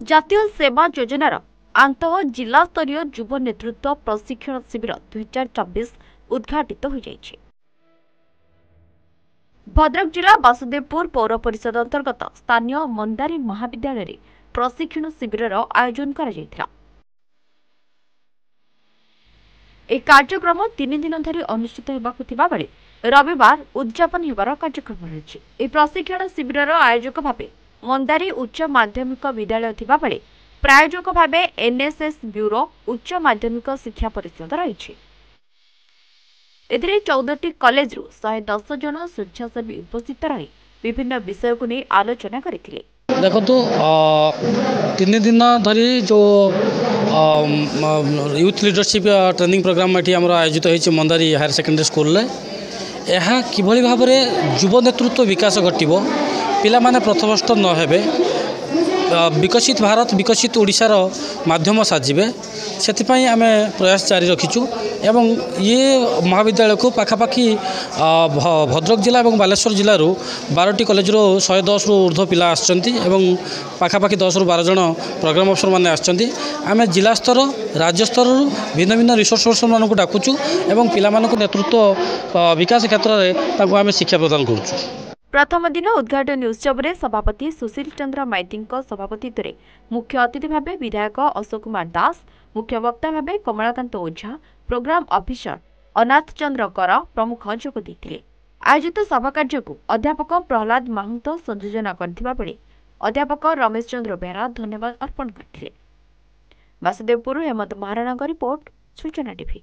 ଜାତୀୟ ସେବା ଯୋଜନାର ଆନ୍ତଃ ଜିଲ୍ଲା ସ୍ତରୀୟ ଯୁବ ନେତୃତ୍ୱ ପ୍ରଶିକ୍ଷଣ ଶିବିର 2024 ଉଦ୍ଘାଟିତ ହୋଇଯାଇଛି। ଭଦ୍ରକ ଜିଲ୍ଲା ବାସୁଦେବପୁର ପୌର ପରିଷଦ ଅନ୍ତର୍ଗତ ସ୍ଥାନୀୟ ମନ୍ଦାରୀ ମହାବିଦ୍ୟାଳୟରେ ପ୍ରଶିକ୍ଷଣ ଶିବିରର ଆୟୋଜନ କରାଯାଇଥିଲା। ଏହି କାର୍ଯ୍ୟକ୍ରମ 3 ଦିନ ଧରି ଅନୁଷ୍ଠିତ ହେବାକୁ ଥିବା ବେଳେ ରବିବାର ଉଦ୍ଯାପନ ହେବାର କାର୍ଯ୍ୟକ୍ରମ ରହିଛି। ଏହି ପ୍ରଶିକ୍ଷଣ ଶିବିରର ଆୟୋଜକ ଭାବେ ମନ୍ଦାରୀ ଉଚ୍ଚ ମାଧ୍ୟମିକ ବିଦ୍ୟାଳୟ ଥିବା ବେଳେ ପ୍ରାୟୋଜକ ଭାବେ ଏନ୍ଏସ୍ଏସ୍ ବ୍ୟୁରୋ ଉଚ୍ଚ ମାଧ୍ୟମିକ ଶିକ୍ଷା ପରିଷଦ ରହିଛି। ଏଥିରେ 14ଟି କଲେଜରୁ 110 ଜଣ ସ୍ୱେଚ୍ଛାସେବୀ ଉପସ୍ଥିତ ରହି ବିଭିନ୍ନ ବିଷୟକୁ ନେଇ ଆଲୋଚନା କରିଥିଲେ। देखु 3 दिन धरी जो यूथ लीडरशिप ट्रेनिंग प्रोग्राम ये आयोजित होती मंदारी हायर सेकेंडरी स्कूल यह किभली भाव में युव नेतृत्व विकास घटव पिला माने प्रथमष्ट न हेबे विकसित भारत विकसित ओडिशार माध्यम साजिबे से आम प्रयास जारी रखीचु एवं ये महाविद्यालय को पाखापाखि भद्रक जिला और बालेश्वर जिलूर 12टी कॉलेज 110 रु ऊर्ध्व पिला आसछंती एवं पाखापाखि 10 रु 12 जन प्रोग्राम अफसर मैंने आसछंती आम जिला स्तर राज्य स्तर भिन्न भिन्न रिसोर्स पर्सन मानक डाकुचु एवं पिला मानक नेतृत्व विकास क्षेत्र में आम शिक्षा प्रदान करुचु। प्रथम दिन उद्घाटन उत्सव में सभापति सुशील चंद्र माइती सभापतित्व में मुख्य अतिथि भाव विधायक अशोक कुमार दास मुख्य वक्ता भाव कमलाकांत ओझा प्रोग्राम ऑफिसर अनाथ चंद्र कर प्रमुख जोग देते। आयोजित सभा कार्य को अध्यापक प्रहलाद महंत संयोजना करथिबा बेले अध्यापक रमेश चंद्र बेहरा धन्यवाद अर्पण करथिले। वासुदेवपुर हेमंत महाराणा रिपोर्ट सूचना टीवी।